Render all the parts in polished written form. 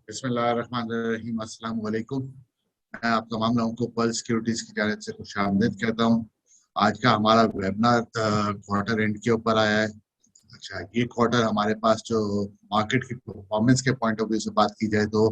बिस्मिल्लाहिर्रहमानिर्रहीम, अस्सलाम वालेकुम। मैं आप तमाम लोगों को पर्ल सिक्योरिटीज की जानिब से खुशामदीद कहता हूँ। आज का हमारा वेबिनार क्वार्टर एंड के ऊपर आया है। अच्छा, ये क्वार्टर हमारे पास जो मार्केट की परफॉर्मेंस के पॉइंट ऑफ व्यू से बात की जाए तो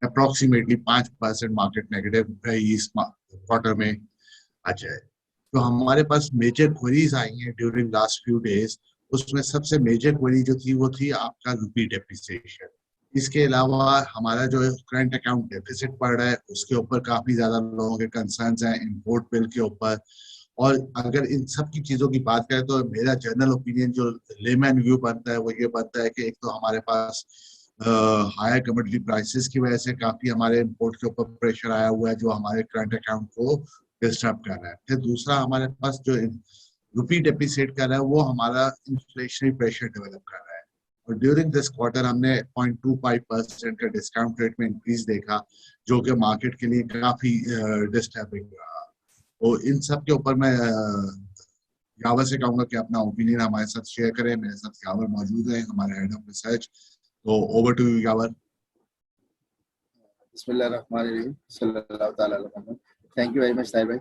अप्रोक्सीमेटली 5% मार्केट नेगेटिव रही इस क्वार्टर में। अच्छा है, तो हमारे पास मेजर क्वेरीज आई हैं ड्यूरिंग लास्ट फ्यू डेज। उसमें सबसे मेजर क्वेरी जो थी वो थी आपका रुपी डेप्रिसिएशन। इसके अलावा हमारा जो करंट अकाउंट डेफिसिट बढ़ रहा है उसके ऊपर काफी ज्यादा लोगों के कंसर्न्स हैं, इंपोर्ट बिल के ऊपर। और अगर इन सब की चीजों की बात करें तो मेरा जनरल ओपिनियन जो लेमैन व्यू बनता है वो ये बनता है कि एक तो हमारे पास हायर कमोडिटी प्राइसेस की वजह से काफी हमारे इंपोर्ट के ऊपर प्रेशर आया हुआ है जो हमारे करंट अकाउंट को डिस्टर्ब कर रहा है। फिर दूसरा हमारे पास जो रुपी डेप्रिसिएट कर रहा है वो हमारा इन्फ्लेशनरी प्रेशर डेवलप कर रहा है। और ड्यूरिंग दिस क्वार्टर हमने 0.25% का डिस्काउंट रेट में इंक्रीज देखा जो कि मार्केट के लिए काफी डिस्टर्बिंग रहा। तो इन सब के ऊपर मैं यावर से कहूंगा कि अपना ओपिनियन हमारे साथ शेयर करें। मेरे साथ यावर मौजूद है, हमारे हेड ऑफ रिसर्च। तो ओवर टू यू यावर। बिस्मिल्लाहिर्रहमानिर्रहीम, सल्लल्लाहु ताला अलैहि वसल्लम। Thank you very much Tahir भाई।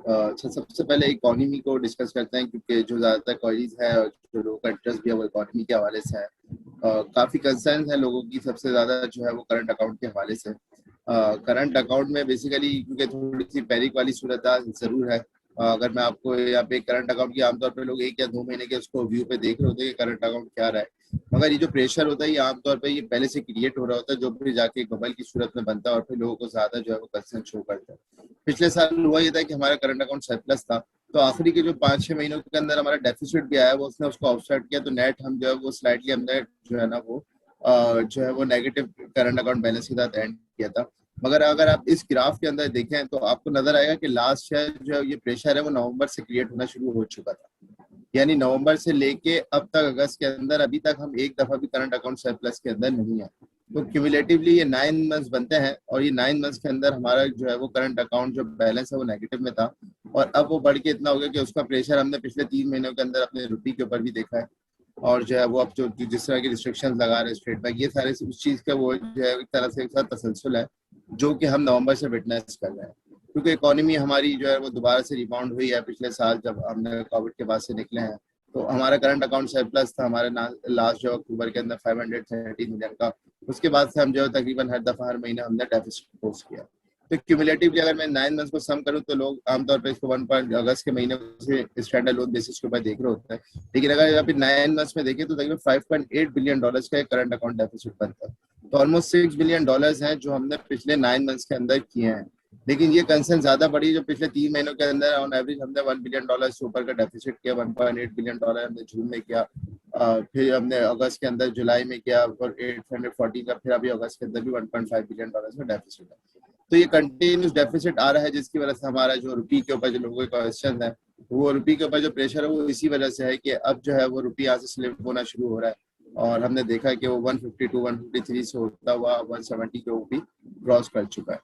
अच्छा, सबसे पहले इकोनॉमी को डिस्कस करते हैं क्योंकि जो ज़्यादातर क्वेरीज है और जो लोगों का इंटरेस्ट भी है वो इकोनॉमी के हवाले से है। काफ़ी कंसर्न है लोगों की, सबसे ज़्यादा जो है वो करंट अकाउंट के हवाले से। करंट अकाउंट में बेसिकली क्योंकि थोड़ी सी पैनिक वाली सूरत ज़रूर है। अगर मैं आपको यहाँ पे करंट अकाउंट की आमतौर पे लोग 1 या 2 महीने के उसको व्यू पे देख रहे होते हैं कि करंट अकाउंट क्या रहा है, मगर ये जो प्रेशर होता है ये आमतौर पे ये पहले से क्रिएट हो रहा होता है जो फिर जाके एक बबल की सूरत में बनता है और फिर लोगों को ज्यादा जो है वो कंसर्न शो करता है। पिछले साल हुआ ये था कि हमारा करंट अकाउंट सरप्लस था, तो आखिरी के जो 5-6 महीनों के अंदर हमारा डेफिसिट भी आया वो उसने उसको ऑफसेट किया, तो नेट हम जो है वो स्लाइटली हमने जो है ना वो जो है वो नेगेटिव करंट अकाउंट बैलेंस के साथ एंड किया था। मगर अगर आप इस ग्राफ के अंदर देखें तो आपको नजर आएगा कि लास्ट ईयर जो है ये प्रेशर है वो नवंबर से क्रिएट होना शुरू हो चुका था। यानी नवंबर से लेके अब तक अगस्त के अंदर अभी तक हम एक दफा भी करंट अकाउंट सरप्लस के अंदर नहीं है। तो क्यूमुलेटिवली ये 9 मंथ्स बनते हैं और ये 9 मंथ्स के अंदर हमारा जो है वो करंट अकाउंट जो बैलेंस है वो नेगेटिव में था, और अब वो बढ़ के इतना हो गया कि उसका प्रेशर हमने पिछले 3 महीनों के अंदर अपने रुपये के ऊपर भी देखा है। और जो है वो अब जो जिस तरह की रिस्ट्रिक्शन लगा रहे हैं स्टेट बैंक, ये सारे उस चीज़ का वो जो है एक तरह से एक साथ तसलसल है जो कि हम नवंबर से विटनेस कर रहे हैं। क्योंकि इकोनॉमी हमारी जो है वो दोबारा से रिबाउंड हुई है पिछले साल जब हमने कोविड के बाद से निकले हैं। तो हमारा करंट अकाउंट सरप्लस था हमारे लास्ट जो अक्टूबर के अंदर 530 मिलियन का। उसके बाद से हम जो है तकरीबन हर दफा हर महीने हमने डेफिसिट पोस्ट किया। तो क्यूमुलेटिवली अगर मैं 9 मंथ्स को सम करूं तो लोग आमतौर पर इसको 1 अगस्त के महीने से स्टैंडर्ड लोन बेसिस के ऊपर देख रहे होते हैं, लेकिन अगर आप 9 मंथ्स में देखें तो तकरीबन $5.8 बिलियन का करंट अकाउंट डेफिसिट बनता है। तो ऑलमोस्ट $6 बिलियन हैं जो हमने पिछले 9 मंथ्स के अंदर किए हैं। लेकिन ये कंसर्न ज्यादा बड़ी जो पिछले 3 महीनों के अंदर ऑन एवरेज हमने $1 बिलियन से ऊपर का डेफिसिट किया। $1.8 बिलियन हमने जून में किया, फिर हमने अगस्त के अंदर जुलाई में किया और 840 का, फिर अभी अगस्त के अंदर भी $1.5 बिलियन का डेफिसिट है। तो ये कंटिन्यूस डेफिसिट आ रहा है जिसकी वजह से हमारा जो रुपये के ऊपर जो लोगों के क्वेश्चन है वो रुपये के ऊपर जो प्रेशर है वो इसी वजह से है कि अब जो है वो रुपये यहाँ से स्लिप होना शुरू हो रहा है। और हमने देखा कि वो 152 153 से होता हुआ 170 के वो भी क्रॉस कर चुका है।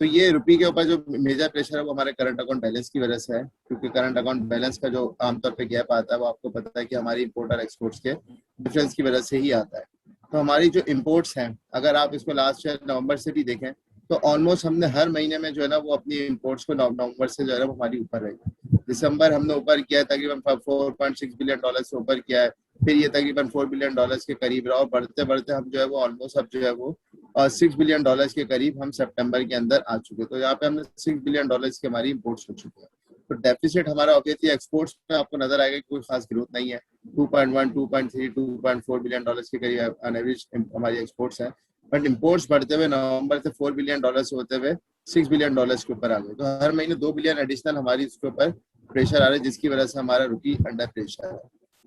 तो ये रुपये के ऊपर जो मेजर प्रेशर है वो हमारे करंट अकाउंट बैलेंस की वजह से है, क्योंकि करंट अकाउंट बैलेंस का जो आमतौर पे गैप आता है वो आपको पता है कि हमारी इम्पोर्ट और एक्सपोर्ट्स के डिफरेंस की वजह से ही आता है। तो हमारी जो इम्पोर्ट्स हैं अगर आप इसको लास्ट ईयर नवंबर से भी देखें तो ऑलमोस्ट हमने हर महीने में जो है ना वो अपनी इम्पोर्ट्स को नवंबर से जो है ना हमारी ऊपर रही। दिसंबर हमने ऊपर किया है तकरीबन $4.6 बिलियन से ऊपर किया है, फिर ये तकरीबन $4 बिलियन के करीब रहा और बढ़ते बढ़ते हम जो है वो ऑलमोस्ट अब जो है वो $6 बिलियन के करीब हम सितंबर के अंदर आ चुके। तो यहाँ पे हमने $6 बिलियन की हमारी इम्पोर्ट्स हो चुके हैं। तो डेफिसिट हमारा ऑब्वियसली एक्सपोर्ट्स में आपको नजर आएगा कि कोई खास ग्रोथ नहीं है। 2.1 2.3 $2.4 बिलियन के करीब ऑन एवरेज हमारी एक्सपोर्ट्स है, बट इम्पोर्ट्स बढ़ते हुए नवंबर से $4 बिलियन होते हुए $6 बिलियन के ऊपर आ गए। तो हर महीने $2 बिलियन एडिशनल हमारी इसके ऊपर प्रेशर आ रहा है जिसकी वजह से हमारा रुपये अंडर प्रेशर है।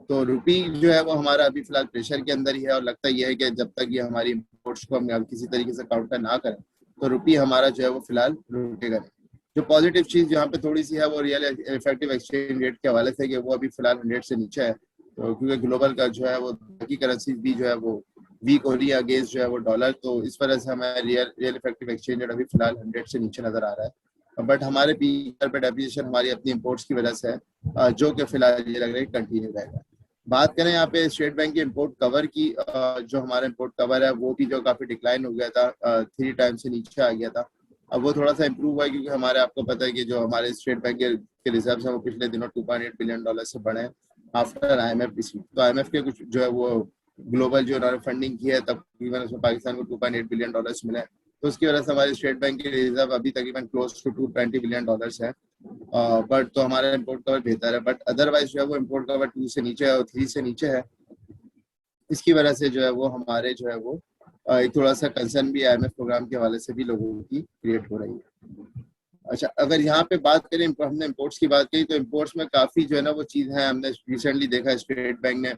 तो रुपये जो है वो हमारा अभी फिलहाल प्रेशर के अंदर ही है और लगता यह है कि जब तक ये हमारी इम्पोर्ट्स को हम किसी तरीके से काउंटर ना करें तो रुपये हमारा जो है वो फिलहाल रुकेगा नहीं। जो पॉजिटिव चीज यहाँ पे थोड़ी सी है वो रियल इफेक्टिव एक्सचेंज रेट के हवाले से कि वो अभी फिलहाल 100 से नीचे है। तो क्योंकि ग्लोबल का जो है वो बाकी करेंसी भी जो है वो वीक हो रही है अगेंस्ट जो है वो डॉलर, तो इस वजह से हमें रियल इफेक्टिव एक्सचेंज रेट अभी फिलहाल 100 से नीचे नजर आ रहा है। बट हमारे पीकर पे डेप्रिसिएशन हमारी अपनी इम्पोर्ट्स की वजह से है जो कि फिलहाल ये लग रहा है कंटिन्यू रहेगा। बात करें यहाँ पे स्टेट बैंक के इम्पोर्ट कवर की, जो हमारा इम्पोर्ट कवर है वो भी जो काफी डिक्लाइन हो गया था, 3 टाइम से नीचे आ गया था। अब वो थोड़ा सा इम्प्रूव हुआ है क्योंकि हमारे, आपको पता है कि जो हमारे स्टेट बैंक के रिजर्व है वो पिछले दिनों $2.8 बिलियन से बढ़े आफ्टर IMF रिसीव। तो IMF के कुछ जो है वो ग्लोबल जो उन्होंने फंडिंग की है तकरीबन उसमें पाकिस्तान को $2.8 बिलियन मिले, तो उसकी वजह से हमारे स्टेट बैंक के रिजर्व अभी तकरीबन क्लोज टू $220 बिलियन है। बट तो हमारा इम्पोर्ट कवर बेहतर है, बट अदरवाइज जो है वो इम्पोर्ट कवर 2 से नीचे है और 3 से नीचे है। इसकी वजह से जो है वो हमारे जो है वो एक थोड़ा सा कंसर्न भी IMF प्रोग्राम के हवाले से भी लोगों की क्रिएट हो रही है। अच्छा, अगर यहाँ पे बात करें, हमने इम्पोर्ट्स की बात करी, तो इम्पोर्ट्स में काफ़ी जो है ना वो चीज़ है, हमने रिसेंटली देखा स्टेट बैंक ने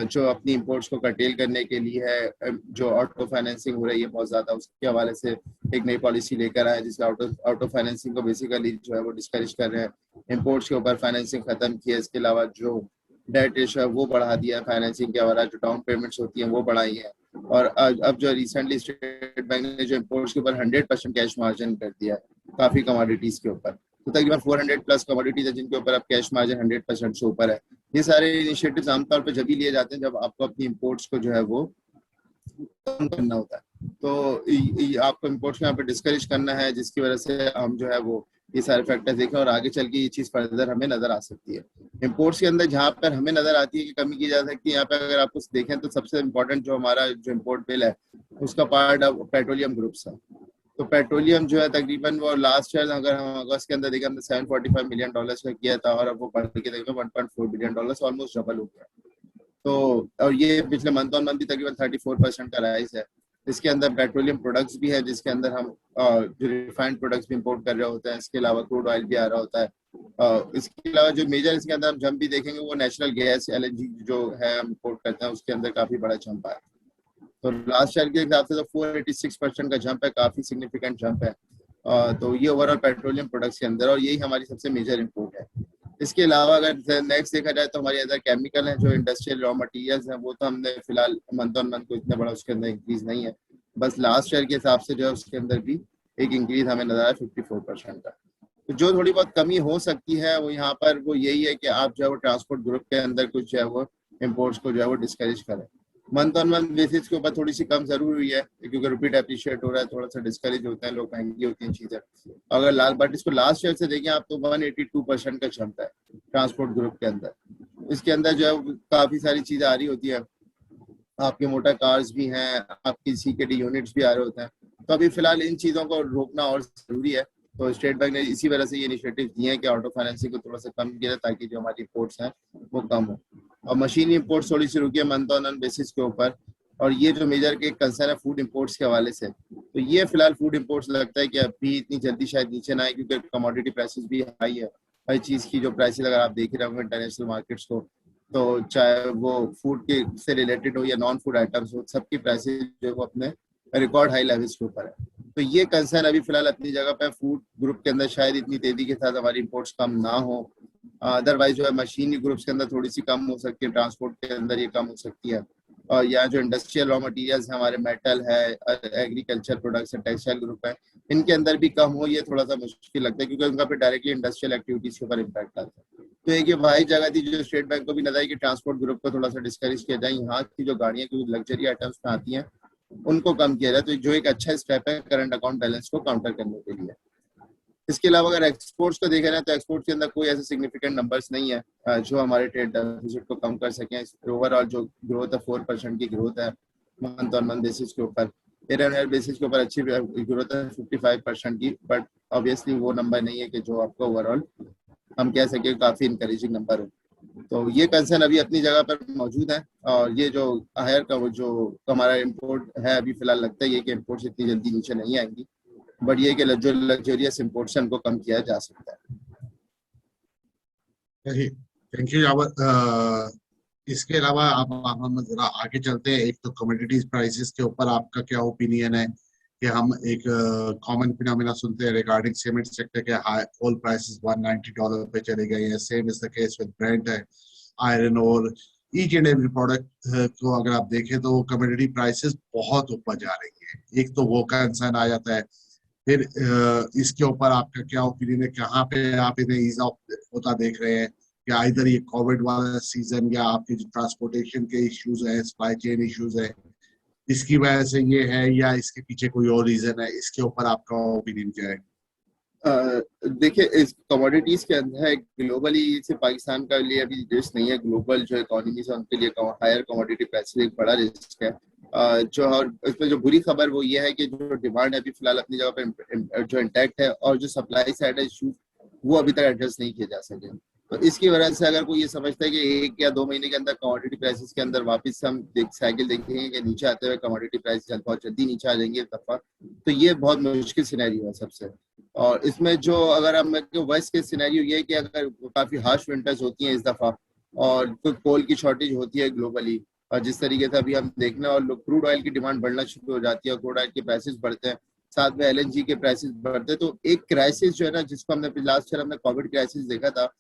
जो अपनी इम्पोर्ट्स को कर्टेल करने के लिए है, जो ऑटो फाइनेंसिंग हो रही है बहुत ज़्यादा, उसके हवाले से एक नई पॉलिसी लेकर आए जिसका ऑटो फाइनेंसिंग को बेसिकली जो है वो डिस्करेज कर रहे हैं। इम्पोर्ट्स के ऊपर फाइनेंसिंग खत्म की है, इसके अलावा जो डेट रेशो है वो बढ़ा दिया है, फाइनेंसिंग के हवाला जो डाउन पेमेंट्स होती हैं वो बढ़ाई है। और अब जो रिसेंटली स्टेट बैंक ने जो इम्पोर्ट्स के ऊपर 100% कैश मार्जिन कर दिया है काफ़ी कमोडिटीज के ऊपर, तो तकरीबन 400 प्लस कमोडिटीज है जिनके ऊपर अब कैश मार्जिन 100% से ऊपर है। ये सारे इनिशिएटिव्स आमतौर पर जब भी लिए जाते हैं जब आपको अपनी इम्पोर्ट्स को जो है वो कम करना होता है, तो आपको इम्पोर्ट्स को यहाँ पे डिस्करेज करना है, जिसकी वजह से हम जो है वो ये सारे फैक्टर्स देखें और आगे चल के ये चीज़ फर्दर हमें नजर आ सकती है। इम्पोर्ट्स के अंदर जहाँ पर हमें नजर आती है कि कमी की जा सकती है, यहाँ पे अगर आप कुछ देखें तो सबसे इम्पोर्टेंट जो हमारा जो इम्पोर्ट बिल है उसका पार्ट अब पेट्रोलियम ग्रुप्स है। तो पेट्रोलियम जो है तकरीबन वो लास्ट ईयर अगर हम अगस्त के अंदर देखें हमने $745 मिलियन का किया था और अब वो बढ़ के तकरीबन $1.4 बिलियन, ऑलमोस्ट डबल हो गया। तो और ये पिछले मंथ ऑन मंथ भी तकरीबन 34% का राइज है। इसके अंदर पेट्रोलियम प्रोडक्ट्स भी है जिसके अंदर हम जो रिफाइंड प्रोडक्ट्स भी इंपोर्ट कर रहे होते हैं, इसके अलावा क्रूड ऑयल भी आ रहा होता है। इसके अलावा जो मेजर इसके अंदर हम जंप भी देखेंगे वो नेचुरल गैस LNG जो है हम इंपोर्ट करते हैं उसके अंदर काफी बड़ा जंप है। तो लास्ट ईयर के हिसाब से तो 486% का जंप है, काफी सिग्निफिकेंट जंप है। तो ये ओवरऑल पेट्रोलियम प्रोडक्ट्स के अंदर, और यही हमारी सबसे मेजर इंपोर्ट है। इसके अलावा अगर नेक्स्ट देखा जाए तो हमारे अंदर केमिकल हैं जो इंडस्ट्रियल रॉ मटेरियल्स हैं, वो तो हमने फिलहाल मंथ ऑन मंथ को इतना बड़ा उसके अंदर इंक्रीज नहीं है, बस लास्ट ईयर के हिसाब से जो है उसके अंदर भी एक इंक्रीज हमें नजर आया 54% का। तो जो थोड़ी बहुत कमी हो सकती है वो यहाँ पर वो यही है कि आप जो है वो ट्रांसपोर्ट ग्रुप के अंदर कुछ जो है वो इम्पोर्ट्स को जो है वो डिस्करेज करें। मंथ ऑन मंथ बेसिस के ऊपर थोड़ी सी कम जरूर हुई है क्योंकि रुपीट अप्रिशिएट हो रहा है, थोड़ा सा डिस्करेज होता है, लोग महंगी होती हैं चीजें। अगर लाल बट इसको लास्ट ईयर से देखें आप तो 182% का जंप है ट्रांसपोर्ट ग्रुप के अंदर। इसके अंदर जो है काफी सारी चीजें आ रही होती है, आपके मोटर कार्स भी हैं, आपकी CKD यूनिट्स भी आ रहे होते हैं। तो अभी फिलहाल इन चीज़ों को रोकना और जरूरी है। तो स्टेट बैंक ने इसी वजह से ये इनिशिएटिव दिए हैं कि ऑटो फाइनेंसिंग को थोड़ा सा कम किया ताकि जो हमारी इम्पोर्ट्स हैं वो कम हो। और मशीनी इम्पोर्ट्स थोड़ी सी रुकी है मंथ ऑन बेसिस के ऊपर। और ये जो मेजर के कंसर्न है फूड इम्पोर्ट्स के हवाले से, तो ये फिलहाल फूड इम्पोर्ट्स लगता है कि अभी इतनी जल्दी शायद नीचे ना आए क्योंकि कमोडिटी प्राइसेस भी हाई है। हर चीज़ की जो प्राइसेस अगर आप देख रहे होंगे इंटरनेशनल मार्केट्स को, तो चाहे वो फूड के से रिलेटेड हो या नॉन फूड आइटम्स हो, सबकी प्राइसेस जो वो अपने रिकॉर्ड हाई लेवल्स के ऊपर है। तो ये कंसर्न अभी फिलहाल अपनी जगह पे, फूड ग्रुप के अंदर शायद इतनी तेजी के साथ हमारी इंपोर्ट्स कम ना हो। अदरवाइज जो है मशीनरी ग्रुप्स के अंदर थोड़ी सी कम हो सकती है, ट्रांसपोर्ट के अंदर ये कम हो सकती है। और यहाँ जो इंडस्ट्रियल रॉ मटेरियल्स है, हमारे मेटल है, एग्रीकल्चर प्रोडक्ट्स है, टेक्सटाइल ग्रुप है, इनके अंदर भी कम हो ये थोड़ा सा मुश्किल लगता है क्योंकि उनका फिर डायरेक्टली इंडस्ट्रियल एक्टिविटीज के ऊपर इम्पैक्ट आता है। तो एक ये भाई जगह थी जो स्टेट बैंक को भी नजर आई कि ट्रांसपोर्ट ग्रुप को थोड़ा सा डिस्करेज किया जाए, यहाँ की जो गाड़ियाँ क्योंकि लग्जरी आइटम्स में आती हैं उनको कम किया जाए, तो जो एक अच्छा स्टेप है करंट अकाउंट बैलेंस को काउंटर करने के लिए। इसके अलावा अगर एक्सपोर्ट्स को देखा जाए तो एक्सपोर्ट्स के अंदर कोई ऐसे सिग्निफिकेंट नंबर्स नहीं है जो हमारे ट्रेड डेफिसिट को कम कर सकें। ओवरऑल जो ग्रोथ है 4% की ग्रोथ है मंथ ऑन मंथ बेसिस के ऊपर, ईयर बेसिस के ऊपर अच्छी ग्रोथ है 55% की, बट ऑब्वियसली वो नंबर नहीं है कि जो आपको ओवरऑल हम कह सके काफी इंकरेजिंग नंबर हो। तो ये कंसर्न अभी अपनी जगह पर मौजूद है। और ये जो हायर का वो जो हमारा इम्पोर्ट है अभी फिलहाल लगता है ये कि इम्पोर्ट्स इतनी जल्दी नीचे नहीं आएंगी, बट ये कि जो लग्जरियस इम्पोर्ट्स है उनको कम किया जा सकता है। थैंक यू जावर। इसके अलावा आप हम जरा आगे चलते हैं। एक तो कमोडिटीज प्राइसेस के ऊपर आपका क्या ओपिनियन है कि हम एक कॉमन फिनोमेना सुनते हैं रिगार्डिंग सीमेंट सेक्टर के हाई ऑयल प्राइसेस $190 पे चले गए हैं। Same is the case with Brent है, आयरन और ईच एंड एवरी प्रोडक्ट को अगर आप देखें तो कमोडिटी प्राइसेस बहुत ऊपर जा रही है। एक तो वो कंसर्न आ जाता है। फिर इसके ऊपर आपका क्या ओपिनियन है, कहाँ पे आप इन्हें ईज ऑफ होता देख रहे हैं या इधर ये कोविड वाला सीजन या आपके जो ट्रांसपोर्टेशन के इश्यूज है, सप्लाई चेन इश्यूज है, इसकी वजह से ये है या इसके पीछे कोई और रीजन है? इसके ऊपर आपका ओपिनियन क्या है? देखिए, इस कमोडिटीज के अंदर ग्लोबली सिर्फ पाकिस्तान का लिए अभी रिस्क नहीं है, ग्लोबल जो इकोनॉमीज है उनके लिए हायर कमोडिटी प्राइसेस एक बड़ा रिस्क है। जो और इसमें जो बुरी खबर वो ये है कि जो डिमांड है अभी फिलहाल अपनी जगह पे जो इंटैक्ट है, और जो सप्लाई साइड है इशू वो अभी तक एडजस्ट नहीं किए जा सके। तो इसकी वजह से अगर कोई ये समझता है कि 1 या 2 महीने के अंदर कमोडिटी प्राइसेस के अंदर वापस हम साइकिल देखेंगे कि नीचे आते हुए कमोडिटी प्राइस बहुत जल्दी नीचे आ जाएंगे दफा, तो ये बहुत मुश्किल सिनेरियो है सबसे। और इसमें जो अगर हम वर्स्ट के सिनेरियो ये है कि अगर काफी हार्श विंटर्स होती हैं इस दफा और कोई कोल की शॉर्टेज होती है ग्लोबली, और जिस तरीके से अभी हम देखना, और क्रूड ऑयल की डिमांड बढ़ना शुरू हो जाती है, क्रूड ऑयल के प्राइसेस बढ़ते हैं, साथ में एलएनजी के प्राइसेस बढ़ते हैं, तो एक क्राइसिस जो है ना, जिसको हमने लास्ट ईयर हमने कोविड क्राइसिस देखा था,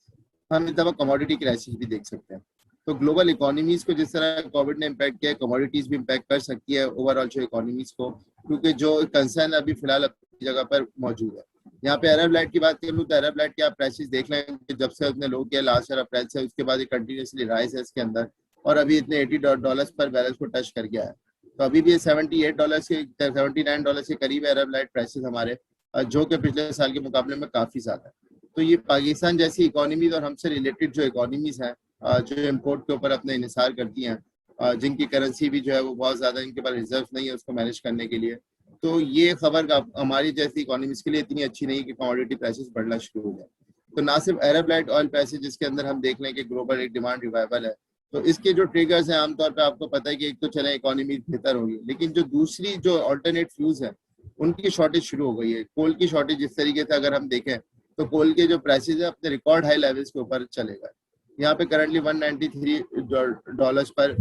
हम इस दफा कमोडिटी क्राइसिस भी देख सकते हैं। तो ग्लोबल इकोनॉमीज को जिस तरह कोविड ने इम्पैक्ट किया है, कमोडिटीज भी इम्पैक्ट कर सकती है ओवरऑल जो इकोनॉमीज को, क्योंकि जो कंसर्न अभी फिलहाल अपनी जगह पर मौजूद है। यहाँ पे अरब लाइट की बात कर लूँ तो अरब लाइट के आप प्राइसेस देख लें कि जब से उसने लो किया लास्ट ईयर अप्रैल से, उसके बाद कंटिन्यूसली राइज है इसके अंदर, और अभी इतने $80 पर बैरल को टच कर गया है। तो अभी भी $78 के $79 के करीब है अरब लाइट प्राइसेस हमारे, जो कि पिछले साल के मुकाबले में काफी ज्यादा है। तो ये पाकिस्तान जैसी इकोनॉमीज और हमसे रिलेटेड जो इकोनॉमीज हैं, जो इम्पोर्ट के ऊपर अपने इन्हिसार करती हैं, जिनकी करेंसी भी जो है वो बहुत ज्यादा, इनके पास रिजर्व नहीं है उसको मैनेज करने के लिए, तो ये खबर हमारी जैसी इकोनॉमीज के लिए इतनी अच्छी नहीं कि कमोडिटी प्राइसेस बढ़ना शुरू हो जाए। तो ना सिर्फ अरब लाइट ऑयल प्राइसेस, जिसके अंदर हम देख लें कि ग्लोबल एक डिमांड रिवाइवल है, तो इसके जो ट्रिगर्स हैं आमतौर पर आपको पता है कि एक तो चले इकोनॉमी बेहतर होगी, लेकिन जो दूसरी जो अल्टरनेट फ्यूल्स हैं उनकी शॉर्टेज शुरू हो गई है। कोल की शॉर्टेज जिस तरीके से अगर हम देखें तो कोल के जो प्राइसेस है अपने रिकॉर्ड हाई लेवल्स के ऊपर चलेगा। यहाँ पे करंटली $193 पर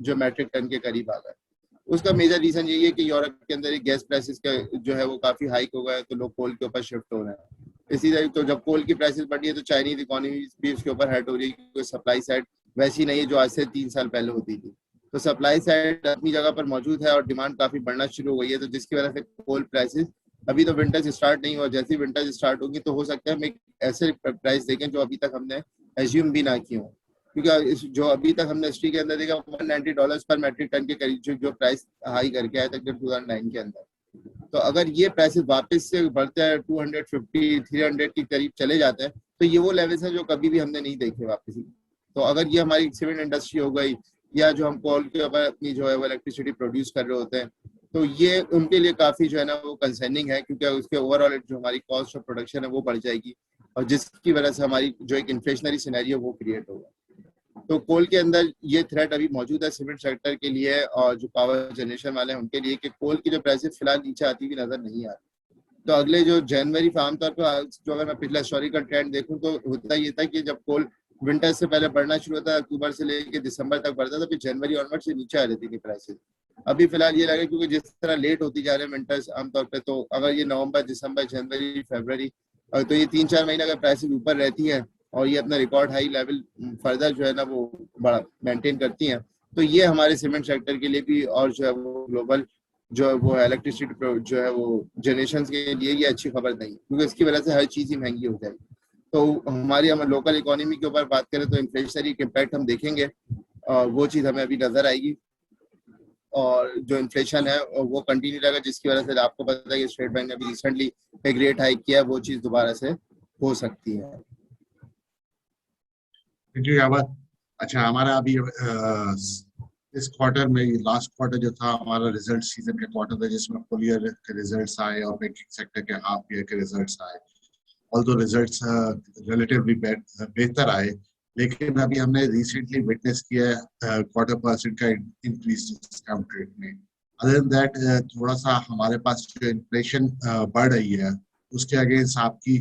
जो मैट्रिक टन के करीब आ गए। उसका मेजर रीजन यही है कि यूरोप के अंदर एक गैस प्राइसेस का जो है वो काफी हाइक हो गया है, तो लोग कोल के ऊपर शिफ्ट हो रहे हैं। इसी तरह तो जब कोल की प्राइसेस बढ़ी है तो चाइनीज इकोनॉमी भी उसके ऊपर हर्ट हो रही है, क्योंकि सप्लाई साइड वैसी नहीं है जो आज से 3 साल पहले होती थी। तो सप्लाई साइड अपनी जगह पर मौजूद है और डिमांड काफी बढ़ना शुरू हो गई है, तो जिसकी वजह से कोल प्राइसेस, अभी तो विंटर्स स्टार्ट नहीं हुआ, जैसी विंटर्स स्टार्ट होगी तो हो सकता है हम एक ऐसे प्राइस देखें जो अभी तक हमने एज्यूम भी ना किए हों, क्योंकि जो अभी तक हमने हिस्ट्री के अंदर देखा $190 पर मैट्रिक टन के करीब जो प्राइस हाई करके आया था 2009 के अंदर। तो अगर ये प्राइसेस वापस से बढ़ते हैं 250-300 के करीब चले जाते हैं, तो ये वो लेवल्स हैं जो कभी भी हमने नहीं देखे वापस। तो अगर ये हमारी सीमेंट इंडस्ट्री हो गई, या जो हम कोल के ऊपर अपनी जो है वो इलेक्ट्रिसिटी प्रोड्यूस कर रहे होते हैं, तो ये उनके लिए काफी जो है ना वो कंसर्निंग है, क्योंकि उसके ओवरऑल जो हमारी कॉस्ट ऑफ प्रोडक्शन है वो बढ़ जाएगी, और जिसकी वजह से हमारी जो एक इन्फ्लेशनरी सिनेरियो वो क्रिएट होगा। तो कोल के अंदर ये थ्रेट अभी मौजूद है सीमेंट सेक्टर के लिए और जो पावर जनरेशन वाले हैं उनके लिए, कि कोल की जो प्राइसेस फिलहाल नीचे आती हुई नजर नहीं आ रही। तो अगले जो जनवरी आमतौर पर जो अगर मैं पिछला हिस्टोरिकल ट्रेंड देखूं तो होता ये था कि जब कोल विंटर से पहले बढ़ना शुरू होता, अक्टूबर से लेकर दिसंबर तक बढ़ता था, फिर जनवरी ऑनवर्ड से नीचे आ रही थी प्राइसेस। अभी फिलहाल ये लगे क्योंकि जिस तरह लेट होती जा रहे हैं विंटर्स आमतौर पे, तो अगर ये नवंबर, दिसंबर, जनवरी, फरवरी, तो ये 3-4 महीने अगर प्राइसेस ऊपर रहती है और ये अपना रिकॉर्ड हाई लेवल फर्दर जो है ना वो बड़ा मेंटेन करती हैं, तो ये हमारे सीमेंट सेक्टर के लिए भी और जो है वो ग्लोबल जो है वो इलेक्ट्रिसिटी जो है वो जनरेशन के लिए ये अच्छी खबर नहीं है, क्योंकि इसकी वजह से हर चीज़ ही महंगी हो जाएगी। तो हमारी हम लोकल इकोनॉमी के ऊपर बात करें तो इन्फ्लेशनरी इम्पैक्ट हम देखेंगे, वो चीज़ हमें अभी नजर आएगी, और जो इन्फ्लेशन है वो कंटिन्यू रहेगा, जिसकी वजह से आपको पता है कि स्टेट बैंक ने अभी रिसेंटली एक रेट हाइक किया, वो चीज़ दोबारा से हो सकती है। अच्छा, हमारा अभी इस क्वार्टर में, लास्ट क्वार्टर जो था हमारा रिजल्ट सीजन का क्वार्टर था, जिसमें फुल ईयर के रिजल्ट्स आए और बैंकिंग सेक्टर के हाफ ईयर के रिजल्ट्स आए। ऑल्दो रिजल्ट्स रिलेटिवली बेहतर आए, लेकिन अभी हमने रिसेंटली विटनेस किया है 0.25% का इंक्रीज डिस्काउंट रेट में। अदर देन दैट थोड़ा सा हमारे पास जो इन्फ्लेशन बढ़ रही है उसके अगेंस्ट आपकी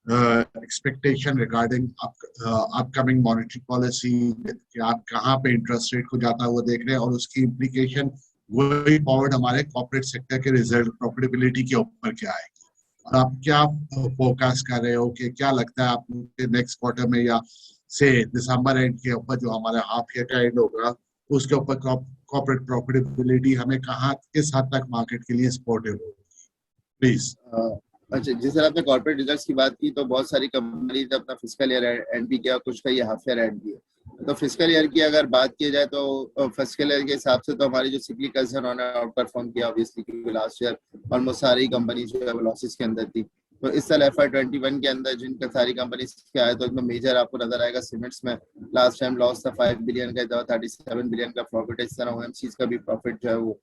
expectation regarding upcoming monetary policy, कि आप कहाँ पे इंटरेस्ट रेट को जाता हुआ देख रहे हैं और उसकी इम्प्लीकेशन गोइंग फॉरवर्ड हमारे कॉर्पोरेट सेक्टर के रिजल्ट प्रॉफिटेबिलिटी के ऊपर क्या आएगी, और आप क्या फोरकास्ट कर रहे हो कि क्या लगता है आपको नेक्स्ट क्वार्टर में या से दिसंबर एंड के ऊपर जो हमारे हाफ ईयर का एंड होगा उसके ऊपर कॉर्पोरेट प्रॉफिटेबिलिटी हमें कहाँ किस हद तक मार्केट के लिए सपोर्टिव होगी, प्लीज। अच्छा, जिस तरह आपने कॉर्पोरेट रिजल्ट्स की बात की तो बहुत सारी कंपनी ने अपना फिजिकल ईयर एंड भी किया, कुछ का ये हाफ ईयर एंड भी है। तो फिजिकल ईयर की अगर बात की जाए तो फिजिकल ईयर के हिसाब से तो हमारी जो सिक्लिकल्स है उन्होंने आउट परफॉर्म किया ऑब्वियसली, क्योंकि लास्ट ईयर ऑलमोस्ट सारी कंपनी जो है वो लॉसेस के अंदर थी। तो इस साल FY21 के अंदर जिनका सारी कंपनी के आए तो इसमें मेजर आपको नजर आएगा सीमेंट्स में लास्ट टाइम लॉस था 5 बिलियन का, 37 बिलियन का प्रॉफिट है। इस तरह OMCs का भी प्रॉफिट जो है वो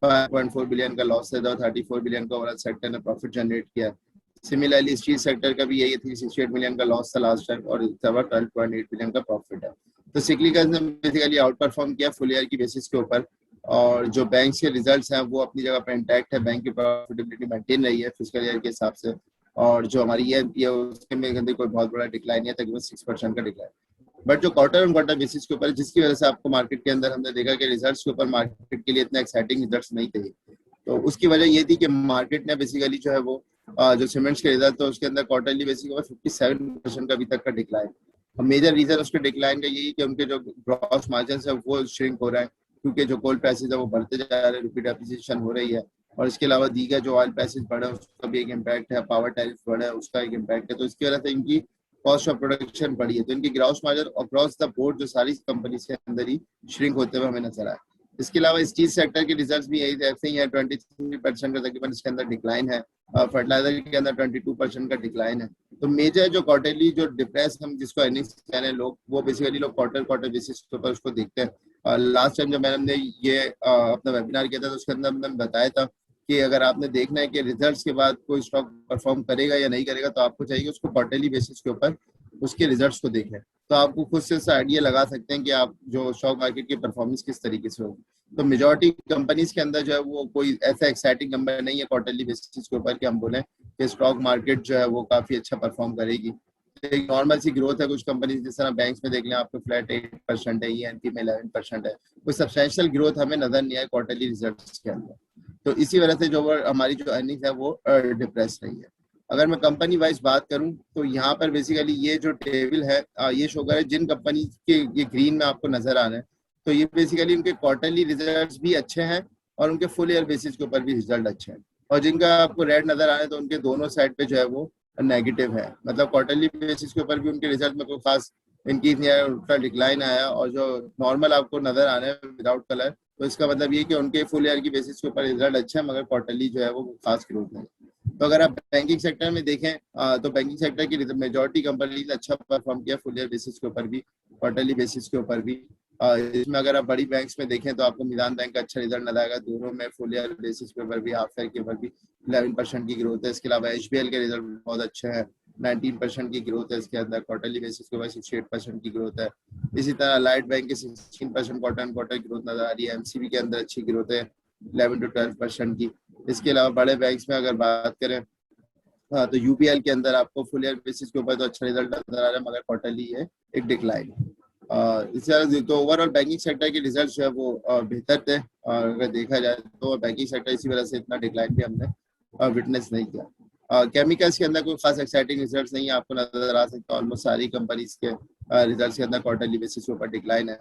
5.4 बिलियन का लॉस है, 34 बिलियन का ओवरऑल सेक्टर ने प्रॉफिट जनरेट किया है। सिमिलरली स्टील सेक्टर का भी यही 368 मिलियन का लॉस था लास्ट टाइम और 12.8 बिलियन का प्रॉफिट है। तो सिक्लिकल्स ने बेसिकली आउट परफॉर्म किया फुल ईयर की बेसिस के ऊपर। और जो बैंक के रिजल्ट्स हैं वो अपनी जगह पे इंटैक्ट है, बैंक की प्रॉफिटेबिलिटी मेंटेन रही है फिजिकल ईयर के हिसाब से। और जो हमारी ये उसके में अंदर कोई बहुत बड़ा डिक्लाइन नहीं है, तकरीबन 6% का डिक्लाइन। बट जो क्वार्टर ऑन क्वार्टर बेसिस के ऊपर, जिसकी वजह से आपको मार्केट के अंदर हमने देखा कि रिजल्ट्स के ऊपर मार्केट के लिए इतने एक्साइटिंग रिजल्ट्स नहीं थे। तो उसकी वजह ये थी कि मार्केट ने बेसिकली जो है वो जो सीमेंट्स के रिजल्ट तो उसके अंदर क्वार्टरली बेसिस के ऊपर 57% का अभी तक का डिक्लाइन। मेजर रीजन उसके डिक्लाइन का यही कि उनके जो ग्रॉस मार्जिन है वो श्रिंक हो रहा है, क्योंकि जो कोल प्राइसेस है वो बढ़ते जा रहे हैं, रुपी डेप्रिसिएशन हो रही है। और इसके अलावा दीगर जो ऑयल प्राइसेस बढ़े उसका भी एक इम्पैक्ट है, पावर टैरिफ बढ़े उसका एक इम्पैक्ट है। तो इसकी वजह से इनकी कॉस्ट ऑफ प्रोडक्शन बढ़ी है, तो इनकी gross margin across the board जो सारी कंपनीज के अंदर ही श्रिंक होते हुए हमें नजर आए। इसके अलावा स्टील सेक्टर के रिजल्ट्स भी यही ऐसे ही है, 23% का तकरीबन इसके अंदर डिक्लाइन है। फर्टिलाइजर के अंदर 22% का डिक्लाइन है। तो मेजर जो क्वार्टरली जो डिप्रेस हम जिसको अर्निंग्स कह रहे हैं लोग, वो बेसिकली लोग क्वार्टर बेसिस के ऊपर उसको देखते हैं। लास्ट टाइम जब मैंने ये अपना वेबिनार किया था तो उसके अंदर मैंने बताया था कि अगर आपने देखना है कि रिजल्ट्स के बाद कोई स्टॉक परफॉर्म करेगा या नहीं करेगा, तो आपको चाहिए उसको क्वार्टरली बेसिस के ऊपर उसके रिजल्ट्स को देखें। तो आपको खुद से आइडिया लगा सकते हैं कि आप जो स्टॉक मार्केट की परफॉर्मेंस किस तरीके से होगी। तो मेजॉरिटी कंपनीज के अंदर जो है वो कोई ऐसा एक्साइटिंग नंबर नहीं है क्वार्टरली बेसिस के ऊपर कि हम बोलें कि स्टॉक मार्केट जो है वो काफी अच्छा परफॉर्म करेगी। एक नॉर्मल सी ग्रोथ है, कुछ कंपनीज जिस तरह बैंक्स में देख लें आपको फ्लैट 8% है, ENP में 11% है, कोई सब्सटेंशियल ग्रोथ हमें नजर नहीं आए क्वार्टरली रिजल्ट्स के अंदर। तो इसी वजह से जो हमारी जो अर्निंग है वो डिप्रेस रही है। अगर मैं कंपनी वाइज बात करूं तो यहाँ पर बेसिकली ये जो टेबल है ये शो कर है जिन कंपनी के ये ग्रीन में आपको नजर आ रहे हैं, तो ये बेसिकली उनके क्वार्टरली रिजल्ट्स भी अच्छे हैं और उनके फुल ईयर बेसिस के ऊपर भी रिजल्ट अच्छे हैं। और जिनका आपको रेड नजर आ रहा है तो उनके दोनों साइड पे जो है वो नेगेटिव है, मतलब क्वार्टरली बेसिस के ऊपर भी उनके रिजल्ट में कोई खास इंक्रीज नहीं आया, उनका डिक्लाइन आया। और जो नॉर्मल आपको नजर आ रहे हैं विदाउट कलर, तो इसका मतलब ये कि उनके फुल ईयर की बेसिस के ऊपर रिजल्ट अच्छा है, मगर क्वार्टरली जो है वो खास ग्रोथ नहीं। तो अगर आप बैंकिंग सेक्टर में देखें तो बैंकिंग सेक्टर की मेजॉरिटी कंपनीज अच्छा परफॉर्म किया फुल ईयर बेसिस के ऊपर भी, क्वार्टरली बेसिस के ऊपर भी। इसमें अगर आप बड़ी बैंक्स में देखें तो आपको मीरान बैंक का अच्छा रिजल्ट नजर आएगा, दोनों में फुल ईयर बेसिस के ऊपर भी हाफ ईयर के ऊपर भी 11% की ग्रोथ है। इसके अलावा HBL के रिजल्ट बहुत अच्छे हैं, 19% की ग्रोथ है इसके अंदर, क्वार्टरली बेसिस के ऊपर 68% की ग्रोथ है। इसी तरह लाइट बैंक की 16% क्वार्टर ग्रोथ नजर आ रही है। MCB के अंदर अच्छी ग्रोथ है 11 to 12% की। इसके अलावा बड़े बैंक्स में अगर बात करें हाँ, तो UPL के अंदर आपको फुल ईयर बेसिस के ऊपर तो अच्छा रिजल्ट नजर आ रहा है, मगर क्वार्टरली है एक डिक्लाइन। इस तरह तो ओवरऑल बैंकिंग सेक्टर के रिजल्ट जो है वो बेहतर थे, और अगर देखा जाए तो बैंकिंग सेक्टर इसी वजह से इतना डिक्लाइन भी हमने विटनेस नहीं किया। केमिकल्स के अंदर कोई खास एक्साइटिंग रिजल्ट नहीं है, आपको नजर आ सकता है ऑलमोस्ट सारी कंपनीज के रिजल्ट के अंदर क्वार्टरली बेसिस के ऊपर डिक्लाइन है।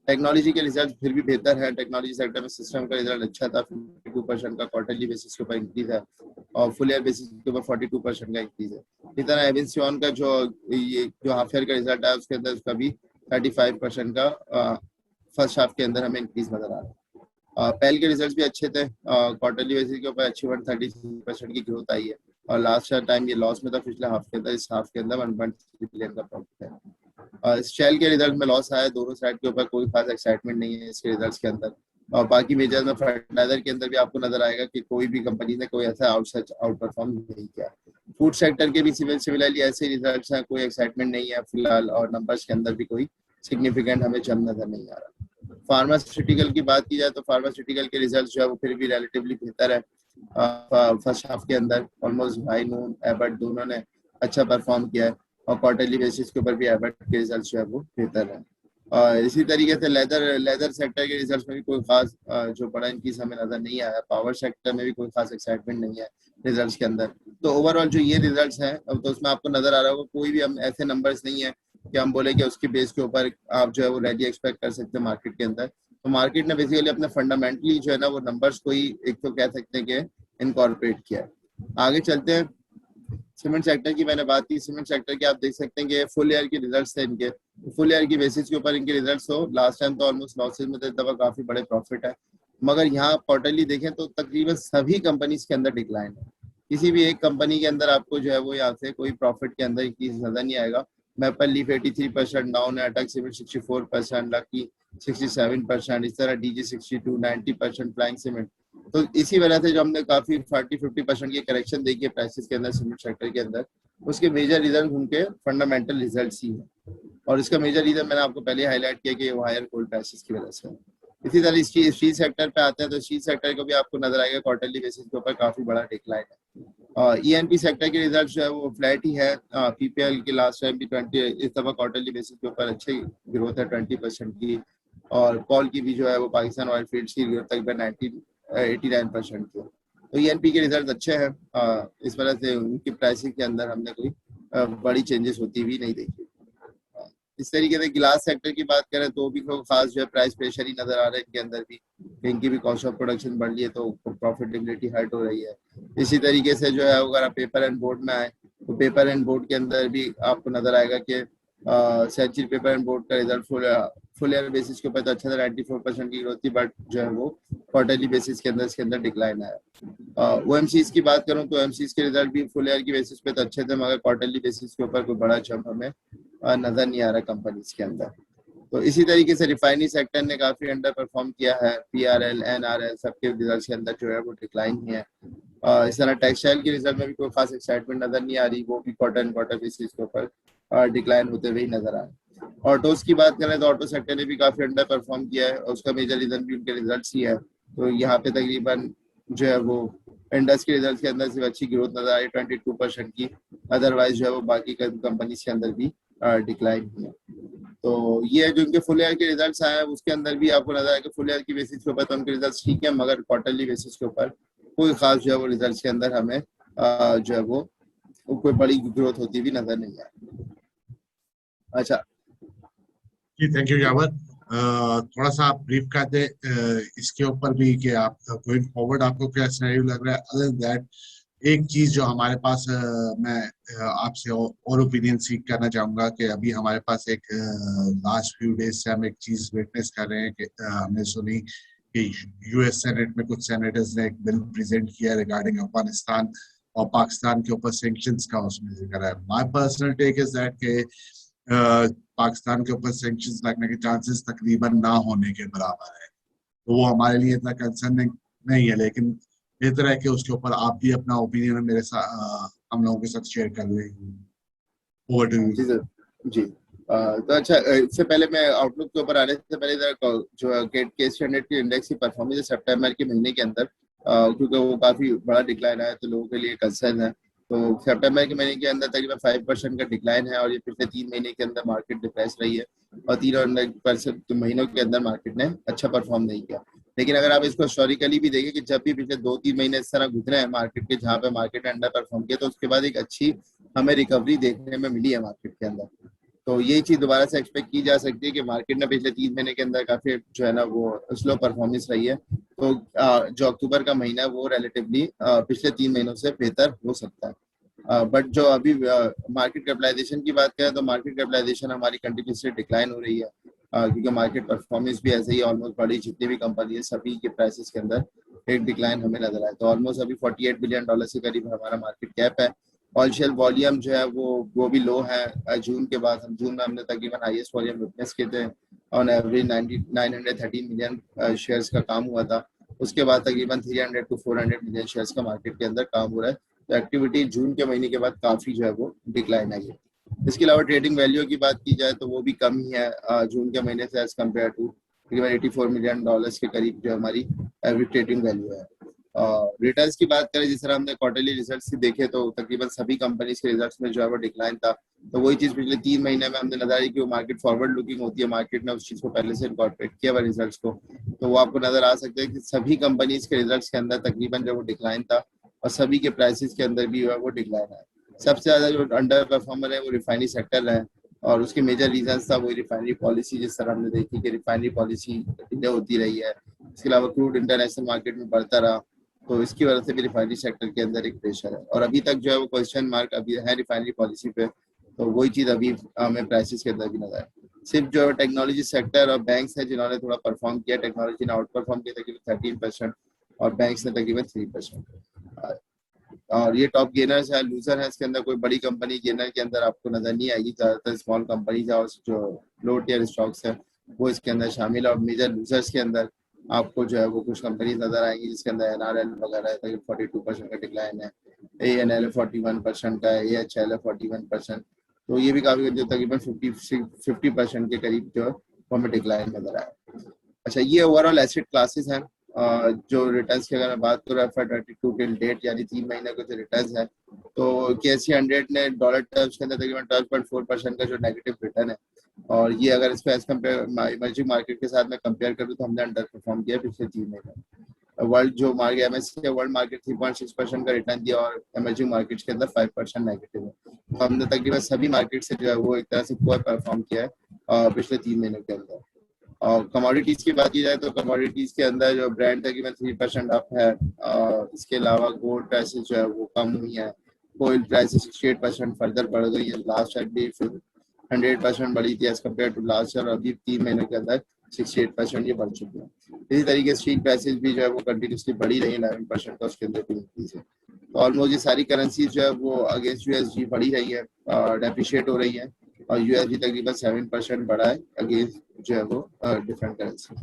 टेक्नोलॉजी के रिजल्ट फिर भी बेहतर है, टेक्नोलॉजी सेक्टर में सिस्टम का रिजल्ट अच्छा था, 52% का क्वार्टरली बेसिस के ऊपर इंक्रीज है और फुल ईयर बेसिस के ऊपर 42% का इंक्रीज है। इसी तरह एविंसियन का जो ये जो हाफ ईयर का रिजल्ट है उसके अंदर उसका भी 35% का फर्स्ट हाफ के अंदर हमें इंक्रीज नजर आ रहा है। पहल के रिजल्ट भी अच्छे थे, क्वार्टरली बेसिस के ऊपर अच्छी 133% की ग्रोथ आई है। और लास्ट टाइम ये लॉस में था पिछले हाफ के अंदर, इस हाफ के अंदर 1.3 बिलियन का प्रॉफिट है। शेल के रिजल्ट में लॉस आया, दोनों साइड के ऊपर कोई खास एक्साइटमेंट नहीं है इसके रिजल्ट्स के अंदर। और बाकी मेजर में फर्टिलाइजर के अंदर भी आपको नजर आएगा कि कोई भी कंपनी ने कोई ऐसा आउट परफॉर्म नहीं किया। फूड सेक्टर के भी सिमिलरली ऐसे रिजल्ट्स हैं, कोई एक्साइटमेंट नहीं है फिलहाल, और नंबर्स के अंदर भी कोई सिग्निफिकेंट हमें जम नजर नहीं आ रहा। फार्मास्यूटिकल की बात की जाए तो फार्मास्यूटिकल के रिजल्ट जो है वो फिर भी रिलेटिवली बेहतर है। फर्स्ट हाफ के अंदर ऑलमोस्ट हाई नून एबट दोनों ने अच्छा परफॉर्म किया है, और क्वार्टरली बेसिस के ऊपर भी एबट के रिजल्ट जो है वो बेहतर है। इसी तरीके से लेदर सेक्टर के रिजल्ट्स में भी कोई खास जो बड़ा इंक्रीज हमें नजर नहीं आया। पावर सेक्टर में भी कोई खास एक्साइटमेंट नहीं है रिजल्ट्स के अंदर। तो ओवरऑल जो ये रिजल्ट्स हैं तो उसमें आपको नजर आ रहा होगा कोई भी हम ऐसे नंबर्स नहीं है कि हम बोले कि उसके बेस के ऊपर आप जो है वो रैली एक्सपेक्ट कर सकते हैं मार्केट के अंदर। तो मार्केट ने बेसिकली अपने फंडामेंटली जो है ना वो नंबर्स को ही एक तो कह सकते हैं कि इनकॉर्पोरेट किया है। आगे चलते हैं। सीमेंट सेक्टर की मैंने बात की, सीमेंट सेक्टर के आप देख सकते हैं कि फुल ईयर के रिजल्ट्स थे इनके, फुल ईयर की बेसिस के ऊपर इनके रिजल्ट्स हो, लास्ट टाइम तो ऑलमोस्ट लॉसेज में थे, इस दफा काफी बड़े प्रॉफिट है। मगर यहाँ क्वार्टरली देखें तो तकरीबन सभी कंपनीज के अंदर डिक्लाइन है, किसी भी एक कंपनी के अंदर आपको जो है वो यहाँ से कोई प्रॉफिट के अंदर इंक्रीज नजर नहीं आएगा। मैपल लीफ 83% डाउन है, अटक सीमेंट 64%, लकी 67%, इस तरह डीजी 62, 90%, फ्लाइंग सीमेंट। तो इसी वजह से जो हमने काफी 40-50% की करेक्शन देखी है प्राइसेस के अंदर सीमेंट सेक्टर के अंदर, उसके मेजर रीजन उनके फंडामेंटल रिजल्ट्स ही है। और इसका मेजर रीजन मैंने आपको पहले हाईलाइट किया कि वो हायर गोल्ड प्राइसेस की वजह से है। इसी तरह स्टील सेक्टर पे आते हैं तो स्टील सेक्टर को भी आपको नजर आएगा क्वार्टरली बेसिस के ऊपर काफी बड़ा डिक्लाइन है। ईएनपी सेक्टर के रिजल्ट जो है वो फ्लैट ही है। पीपीएल की लास्ट टाइम भी 20, इस दफा क्वार्टरली बेसिस के ऊपर अच्छी ग्रोथ है 20% की। और कॉल की भी जो है वो पाकिस्तान ऑयल फील्ड्स की ग्रोथ तकरीबन 89% की। तो ईएनपी के रिजल्ट अच्छे हैं, इस वजह से उनकी प्राइसिंग के अंदर हमने कोई बड़ी चेंजेस होती हुई नहीं देखी। इस तरीके से गिलास सेक्टर की बात करें तो भी कोई खास जो है प्राइस प्रेशर ही नजर आ रहा है इनके अंदर भी, इनकी भी कॉस्ट ऑफ प्रोडक्शन बढ़ रही है तो प्रॉफिटेबिलिटी हर्ट हो रही है। इसी तरीके से जो है अगर आप पेपर एंड बोर्ड में आए तो पेपर एंड बोर्ड के अंदर भी आपको नजर आएगा कि सेंचुरी पेपर एंड बोर्ड का रिजल्ट फुल ईयर बेसिस के ऊपर तो अच्छा था, 94% की ग्रोथ थी, बट जो है वो क्वार्टरली बेसिस के अंदर इसके अंदर डिक्लाइन आया। ओएमसीज की बात करूं तो ओएमसीज के रिजल्ट भी फुल ईयर की बेसिस पे तो अच्छे थे, मगर क्वार्टरली बेसिस के ऊपर कोई बड़ा जंप हमें नजर नहीं आ रहा कंपनीज के अंदर। तो इसी तरीके से रिफाइनरी सेक्टर ने काफी अंडर परफॉर्म किया है, पीआरएल एनआरएल सबके रिजल्ट के अंदर जो है वो डिक्लाइन ही है। इस तरह टेक्सटाइल के रिजल्ट में भी कोई खास एक्साइटमेंट नजर नहीं आ रही, वो भी क्वार्टर बेसिस के ऊपर डिक्लाइन होते हुए नजर आ रहे। ऑटोज की बात करें तो ऑटो सेक्टर ने भी काफी अंडर परफॉर्म किया है और उसका मेजर रीजन भी उनके रिजल्ट ही है। तो यहाँ पे तकरीबन जो है वो इंडस के रिजल्ट के अंदर सिर्फ अच्छी ग्रोथ नजर आई 22% की, अदरवाइज जो है वो बाकी कंपनी के अंदर भी डिक्लाइन हुई है। तो ये है जो इनके फुल ईयर के रिजल्ट्स आए हैं उसके अंदर भी आपको नजर आएगा फुल ईयर की बेसिस के ऊपर तो उनके रिजल्ट्स ठीक है, मगर क्वार्टरली बेसिस के ऊपर कोई खास जो है वो रिजल्ट्स के अंदर हमें जो है वो कोई बड़ी ग्रोथ होती भी नजर नहीं आई। अच्छा जी, थैंक यू यावर। थोड़ा सा आप ब्रीफ कर दे इसके ऊपर भी कि आप गोइंग फॉरवर्ड आपको क्या सिनेरियो लग रहा है। अदर दैट एक चीज जो हमारे पास मैं आपसे और ओपिनियन सीख करना चाहूंगा कि अभी हमारे पास एक लास्ट फ्यू डेज से हम एक चीज विटनेस कर रहे हैं कि हमने सुनी कि यूएस सेनेट में कुछ सेनेटर्स ने एक बिल प्रेजेंट किया रिगार्डिंग अफगानिस्तान और पाकिस्तान के ऊपर सैंक्शंस का उसमें जिक्र है। My personal take is that के पाकिस्तान के ऊपर सैंक्शंस लगने के चांसेस तकरीबन ना होने के बराबर है, तो वो हमारे लिए इतना कंसर्न नहीं है, लेकिन बेहतर है कि उसके ऊपर आप भी अपना ओपिनियन मेरे साथ हम लोगों के साथ शेयर कर लें। ओवर टू जी यू। सर। जी तो अच्छा, इससे पहले मैं आउटलुक के ऊपर आने से पहले जो के स्टैंडर्ड की इंडेक्स की परफॉर्मेंस है सितंबर के महीने के अंदर, क्योंकि वो काफी बड़ा डिक्लाइन आया तो लोगों के लिए कंसर्न है। तो सितंबर के महीने के अंदर तकरीबन 5% का डिक्लाइन है और ये पिछले 3 महीने के अंदर मार्केट डिप्रेस रही है और 3% महीनों के अंदर मार्केट ने अच्छा परफॉर्म नहीं किया। लेकिन अगर आप इसको हिस्टोरिकली भी देखें कि जब भी पिछले 2-3 महीने इस तरह गुजरे हैं मार्केट के जहाँ पे मार्केट ने अंडर परफॉर्म किया, तो उसके बाद एक अच्छी हमें रिकवरी देखने में मिली है मार्केट के अंदर। तो यही चीज दोबारा से एक्सपेक्ट की जा सकती है कि मार्केट ने पिछले 3 महीने के अंदर काफी जो है ना वो स्लो परफॉर्मेंस रही है। तो जो अक्टूबर का महीना है वो रिलेटिवली पिछले 3 महीनों से बेहतर हो सकता है। बट जो अभी मार्केट कैपिटलाइजेशन की बात करें तो मार्केट कैपिटलाइजेशन हमारी कंटिन्यूसली डिक्लाइन हो रही है, क्योंकि मार्केट परफॉर्मेंस भी ऐसे ही ऑलमोस्ट बड़ी जितनी भी कंपनी है सभी के प्राइसेस के अंदर एक डिक्लाइन हमें नजर आए। तो ऑलमोस्ट अभी $48 बिलियन के करीब हमारा मार्केट कैप है। ऑयल शेल वॉल्यूम जो है वो भी लो है। जून के बाद जून में हमने तकरीबन हाईएस्ट वॉल्यूम विटनेस किए थे, ऑन एवरेज 913 मिलियन शेयर्स का काम हुआ था। उसके बाद तकरीबन 300 to 400 मिलियन शेयर्स का मार्केट के अंदर काम हो रहा है। तो एक्टिविटी जून के महीने के बाद काफी जो है वो डिक्लाइन आई है। इसके अलावा ट्रेडिंग वैल्यू की बात की जाए तो वो भी कम ही है जून के महीने से एज कम्पेयर टू तकरीबन $84 मिलियन के करीब जो हमारी एवरेज ट्रेडिंग वैल्यू है। रिटर्न्स की बात करें जिस तरह हमने क्वार्टरली रिजल्ट्स देखे तो तकरीबन सभी कंपनीज के रिजल्ट्स में जो है वो डिक्लाइन था। तो वही चीज पिछले 3 महीने में हमने नजर आई कि वो मार्केट फॉरवर्ड लुकिंग होती है, मार्केट ने उस चीज को पहले से इनकॉर्पोरेट किया हुआ रिजल्ट्स को। तो वो आपको नजर आ सकता है कि सभी कंपनीज के रिजल्ट्स के अंदर तकरीबन जो वो डिक्लाइन था और सभी के प्राइसेस के अंदर भी जो है वो डिक्लाइन है। सबसे ज्यादा जो अंडर परफॉर्मर है वो रिफाइनरी सेक्टर है और उसके मेजर रीजन था वही रिफाइनरी पॉलिसी, जिस तरह हमने देखी कि रिफाइनरी पॉलिसी डिले होती रही है। इसके अलावा क्रूड इंटरनेशनल मार्केट में बढ़ता रहा तो इसकी वजह से भी रिफाइनरी सेक्टर के अंदर एक प्रेशर है, और अभी तक जो है वो क्वेश्चन मार्क अभी है रिफाइनरी पॉलिसी पे। तो वही चीज़ अभी हमें प्राइसेस के अंदर भी नजर है। सिर्फ जो टेक्नोलॉजी सेक्टर और बैंक्स है जिन्होंने थोड़ा परफॉर्म किया, टेक्नोलॉजी ने आउट परफॉर्म किया तकरीबन 13% और बैंक्स ने तकरीबन 3%। और ये टॉप गेनर्स है, लूजर है इसके अंदर कोई बड़ी कंपनी गेनर के अंदर आपको नजर नहीं आएगी, ज्यादातर स्मॉल कंपनीज और जो लो टियर स्टॉक्स है वो इसके अंदर शामिल है। और मेजर लूजर्स के अंदर आपको जो है वो कुछ कंपनीज नजर आएंगी जिसके अंदर NRL वगैरह है, 42% का डिक्लाइन है, ANL 41% का है, AHL 41%। तो ये भी काफी जो तकरीबन 50% के करीब जो हमें डिक्लाइन नजर आया। अच्छा, ये ओवरऑल एसेट क्लासेस हैं। जो रिटर्न्स की अगर मैं बात करूँ FY22 टिल डेट यानी 3 महीने के जो रिटर्न्स है, तो KSE 100 ने डॉलर टर्म्स के अंदर तकरीबन 12.4% का जो नेगेटिव रिटर्न है। और ये अगर इसको एज कम्पेयर इमर्जिंग मार्केट के साथ में कंपेयर करूँ तो हमने अंडर परफॉर्म किया पिछले 3 महीने। वर्ल्ड जो मार्केट MSCI वर्ल्ड मार्केट 3.6% का रिटर्न दिया और इमर्जिंग मार्केट्स के अंदर 5% नेगेटिव है। तो हमने तकरीबन सभी मार्केट से जो है वो एक तरह से पुअर परफॉर्म किया है पिछले 3 महीने के अंदर। और कमोडिटीज की बात की जाए तो कमोडिटीज के अंदर जो ब्रांड तकरीबन 3% अप है। इसके अलावा गोल्ड प्राइसेस जो है वो कम हुई है। ऑयल प्राइसेस 68% फर्दर बढ़ गई है, लास्ट ईयर भी 100% बढ़ी थी as compare to last year, अभी 3 महीने के अंदर 68% ये बढ़ चुकी है। इसी तरीके से स्टील प्राइसेस भी जो है वो कंटिन्यूसली बढ़ी रही है, 11% का उसके अंदर भी इंक्रीज है। तो ऑलमोस्ट ये सारी करेंसीज जो है वो अगेंस्ट USD बढ़ी रही है, डेप्रिशिएट हो रही है, और USD तकरीबन 7% बढ़ा है अगेंस्ट जो है वो डिफरेंट करेंसी।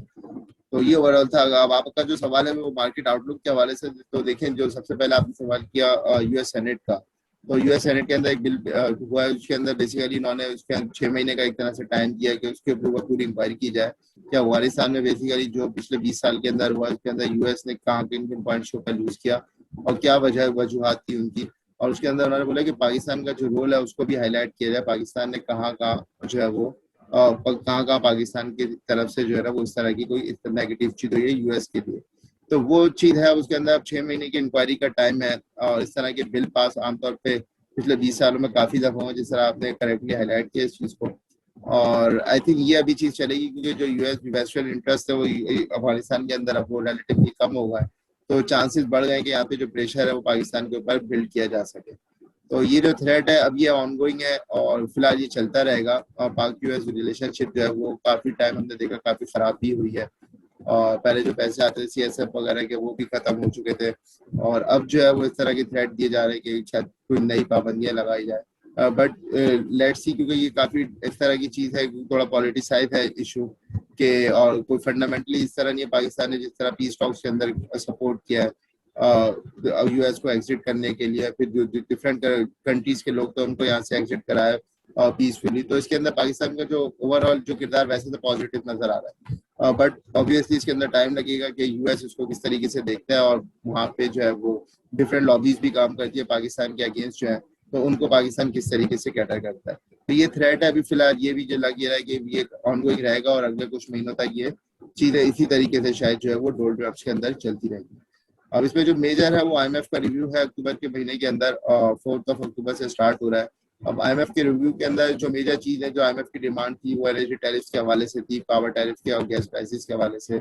तो ये ओवरऑल था। अब आपका जो सवाल है वो मार्केट आउटलुक के हवाले से, तो देखें जो सबसे पहले आपने सवाल किया US सेनेट का, तो US सेनेट के अंदर एक बिल हुआ है, उसके अंदर बेसिकली इन्होंने उसके 6 महीने का एक तरह से टाइम दिया है कि उसके ऊपर पूरी इंक्वायरी की जाए कि अफगानिस्तान में बेसिकली जो पिछले 20 साल के अंदर हुआ उसके अंदर US ने कहाँ किन किन पॉइंट्स के ऊपर यूज किया और क्या वजूहत थी उनकी। और उसके अंदर उन्होंने बोला कि पाकिस्तान का जो रोल है उसको भी हाईलाइट किया जाए, पाकिस्तान ने कहाँ कहाँ जो है वो कहाँ कहाँ पाकिस्तान की तरफ से जो है ना वो इस तरह की कोई नेगेटिव चीज हुई है US के लिए। तो वो चीज है उसके अंदर। अब 6 महीने की इंक्वायरी का टाइम है और इस तरह के बिल पास आमतौर पे पिछले 20 सालों में काफी दफा हुआ, जिस तरह आपने करेक्टली हाईलाइट किया इस चीज को। और आई थिंक ये अभी चीज चलेगी क्योंकि जो US वेस्टर्न इंटरेस्ट है वो अफगानिस्तान के अंदर अब वो रिलेटिवली कम होगा है, तो चांसेस बढ़ गए कि यहाँ पे जो प्रेशर है वो पाकिस्तान के ऊपर बिल्ड किया जा सके। तो ये जो थ्रेट है अब ये ऑनगोइंग है और फिलहाल ये चलता रहेगा। और पाक US रिलेशनशिप जो है वो काफी टाइम हमने देखा काफी खराब भी हुई है, और पहले जो पैसे आते थे CSF वगैरह के वो भी खत्म हो चुके थे, और अब जो है वो इस तरह के थ्रेट दिए जा रहे हैं कि शायद कोई नई पाबंदियां लगाई जाए। बट लेट्स सी, क्योंकि ये काफी इस तरह की चीज है, थोड़ा पॉलिटिसाइज है इशू के, और कोई फंडामेंटली इस तरह नहीं है। पाकिस्तान ने जिस तरह पीस टॉक्स के अंदर सपोर्ट किया है US को एग्जिट करने के लिए, फिर जो डिफरेंट कंट्रीज के लोग थे उनको यहाँ से एग्जिट कराया पीसफुली, तो इसके अंदर पाकिस्तान का जो ओवरऑल जो किरदार वैसे तो पॉजिटिव नजर आ रहा है। बट ऑब्वियसली इसके अंदर टाइम लगेगा कि US इसको किस तरीके से देखता है, और वहाँ पे जो है वो डिफरेंट लॉबीज भी काम करती है पाकिस्तान के अगेंस्ट जो है, तो उनको पाकिस्तान किस तरीके से कैटर करता है। तो ये थ्रेट है अभी फिलहाल, ये भी जो लग रहा है कि ये ऑनगोइंग रहेगा और अगले कुछ महीनों तक ये चीजें इसी तरीके से शायद जो है वो डोल ड्रॉप्स के अंदर चलती रहेगी। अब इसमें जो मेजर है वो IMF का रिव्यू है अक्टूबर के महीने के अंदर, 4 अक्टूबर से स्टार्ट हो रहा है। अब IMF के रिव्यू के अंदर जो मेजर चीज है जो IMF की डिमांड थी वो एनर्जी टैरिफ के हवाले से थी, पावर टैरिफ के और गैस प्राइसेस के हवाले से,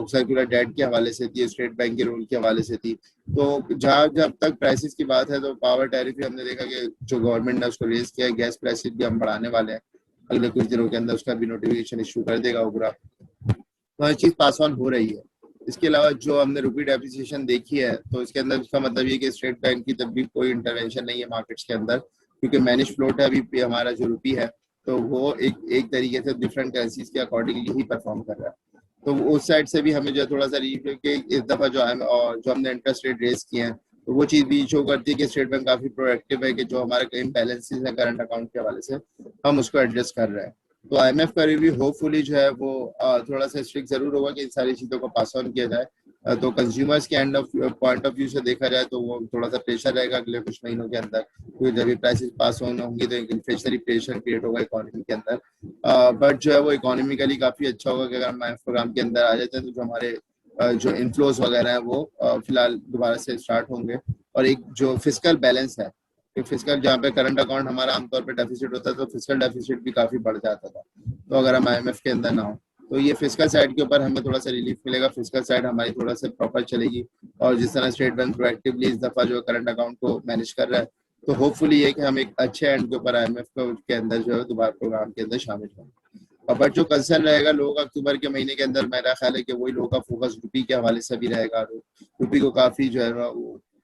सर्कुलर डेट के हवाले से थी, स्टेट बैंक के रोल के हवाले से थी। तो जहाँ जब तक प्राइसेस की बात है तो पावर टैरिफ भी हमने देखा कि जो गवर्नमेंट ने उसको रेज किया है, गैस प्राइसेस भी हम बढ़ाने वाले हैं अगले कुछ दिनों के अंदर, उसका भी नोटिफिकेशन इशू कर देगा उबरा। तो हर चीज पास ऑन हो रही है। इसके अलावा जो हमने रुपी डेप्रिसिएशन देखी है तो इसके अंदर इसका मतलब ये कि स्टेट बैंक की तब भी कोई इंटरवेंशन नहीं है मार्केट्स के अंदर, क्योंकि मैनेज फ्लोट है अभी हमारा जो रुपी है, तो वो एक तरीके से डिफरेंट करेंसीज के अकॉर्डिंगली ही परफॉर्म कर रहा है। तो उस साइड से भी हमें जो थोड़ा सा रिव्यू कि इस दफा जो हमने इंटरेस्ट रेट रेस किए हैं तो वो चीज भी शो करती है कि स्टेट बैंक काफी प्रोएक्टिव है कि जो हमारे कई बैलेंसेस हैं करंट अकाउंट के हवाले से हम उसको एडजस्ट कर रहे हैं। तो IMF का रिव्यू होपफुली जो है वो थोड़ा सा स्ट्रिक्ट जरूर होगा कि इन सारी चीजों को पास ऑन किया जाए। तो कंज्यूमर्स के end of point of view से देखा जाए तो वो थोड़ा सा प्रेशर रहेगा अगले कुछ महीनों के अंदर, क्योंकि जब भी प्राइसेस पास ऑन होंगी तो इन्फ्लेशनरी प्रेशर क्रिएट होगा इकोनॉमी के अंदर। बट जो है वो इकोनॉमिकली काफी अच्छा होगा कि अगर हम IMF प्रोग्राम के अंदर आ जाते हैं तो जो हमारे जो इनफ्लोज वगैरह है वो फिलहाल दोबारा से स्टार्ट होंगे, और एक जो फिजिकल बैलेंस है, फिजिकल जहाँ पे करंट अकाउंट हमारा आमतौर पे डेफिसिट होता है तो फिजिकल डेफिसिट भी काफी बढ़ जाता था, तो अगर हम IMF के अंदर ना हो तो ये फिजिकल साइड के ऊपर हमें थोड़ा सा रिलीफ मिलेगा, फिजिकल साइड हमारी थोड़ा सा प्रॉपर चलेगी। और जिस तरह स्टेट बैंक प्रोएक्टिवली इस दफा जो करंट अकाउंट को मैनेज कर रहा है, तो होपफुली ये कि हम एक अच्छे एंड के ऊपर IMF के अंदर जो है दोबारा प्रोग्राम के अंदर शामिल हों। और बट जो कंसर्न रहेगा लोगों का अक्टूबर के महीने के अंदर, मेरा ख्याल है कि वही लोगों का फोकस रुपी के हवाले से भी रहेगा। रुपी को काफी जो है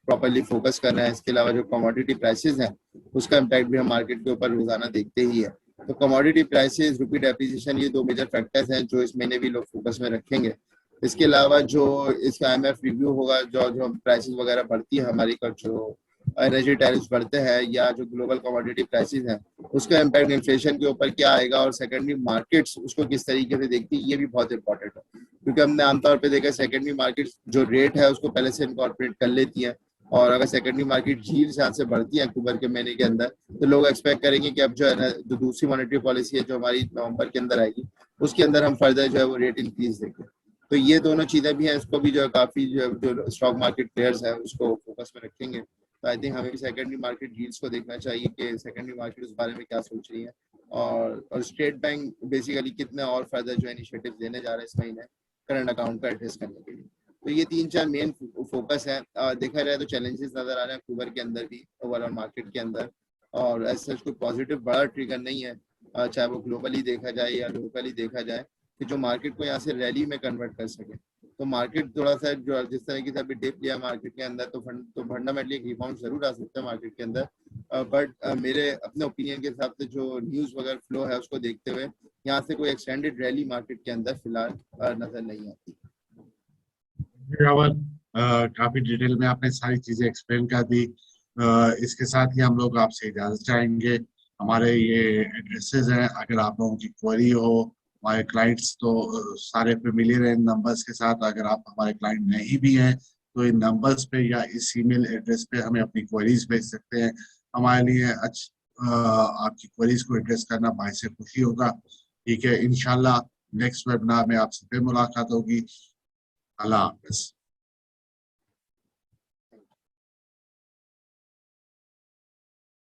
प्रॉपरली फोकस करना है। इसके अलावा जो कमोडिटी प्राइसेस हैं उसका इम्पैक्ट भी हम मार्केट के ऊपर रोजाना देखते ही है। तो कमोडिटी प्राइसेस, रुपी डेप्रिसिएशन, ये दो मेजर फैक्टर्स हैं जो इस महीने भी लोग फोकस में रखेंगे। इसके अलावा जो इसका IMF रिव्यू होगा, जो जो प्राइसेस वगैरह बढ़ती है हमारी, का जो एनर्जी टैरिफ बढ़ते हैं या जो ग्लोबल कमोडिटी प्राइसेस हैं उसका इम्पैक्ट इन्फ्लेशन के ऊपर क्या आएगा और सेकेंडरी मार्केट्स उसको किस तरीके से देखती है, ये भी बहुत इंपॉर्टेंट है। क्योंकि हमने आमतौर पे देखा सेकेंडरी मार्केट जो रेट है उसको पहले से इनकॉर्पोरेट कर लेती है, और अगर सेकेंडरी मार्केट झील यहाँ से बढ़ती है अक्टूबर के महीने के अंदर, तो लोग एक्सपेक्ट करेंगे कि अब जो है ना, जो दूसरी मॉनेटरी पॉलिसी है जो हमारी नवंबर के अंदर आएगी, उसके अंदर हम फर्दर जो है वो रेट इंक्रीज देंगे। तो ये दोनों चीजें भी हैं, इसको भी जो है काफी जो स्टॉक मार्केट प्लेयर्स है उसको फोकस में रखेंगे। तो आई थिंक हमें सेकेंडरी मार्केट डील्स को देखना चाहिए कि सेकेंडरी मार्केट उस बारे में क्या सोच रही है, और स्टेट बैंक बेसिकली कितने और फर्दर जो इनिशिएटिव लेने जा रहे हैं इस महीने करंट अकाउंट को एड्रेस करने के लिए। तो ये 3-4 मेन फोकस है। देखा जाए तो चैलेंजेस नजर आ रहे हैं अक्टूबर के अंदर भी ओवरऑल मार्केट के अंदर, और ऐसा कोई पॉजिटिव बड़ा ट्रिगर नहीं है, चाहे वो ग्लोबली देखा जाए या लोकली देखा जाए, कि जो मार्केट को यहाँ से रैली में कन्वर्ट कर सके। तो मार्केट थोड़ा सा जो जिस तरीके से अभी डिप लिया मार्केट के अंदर, तो फंडामेंटली एक रिबाउंड जरूर आ सकता है मार्केट के अंदर। बट मेरे अपने ओपिनियन के हिसाब से जो न्यूज़ वगैरह फ्लो है उसको देखते हुए यहाँ से कोई एक्सटेंडेड रैली मार्केट के अंदर फिलहाल नजर नहीं आती। काफी डिटेल में आपने सारी चीजें एक्सप्लेन कर दी। इसके साथ ही हम लोग आपसे इजाजत चाहेंगे। हमारे ये एड्रेसेस हैं, अगर आप लोगों की क्वेरी हो, हमारे क्लाइंट्स तो सारे फेमिलियर हैं इन नंबर्स के साथ। अगर आप हमारे क्लाइंट नहीं भी हैं तो इन नंबर्स पे या इस ईमेल एड्रेस पे हमें अपनी क्वेरीज भेज सकते हैं। हमारे लिए आपकी क्वेरीज को एड्रेस करना बायसे खुशी होगा। ठीक है, इंशाल्लाह नेक्स्ट वेबिनार में आपसे फिर मुलाकात होगी। अल्लाह हाफ़िज़।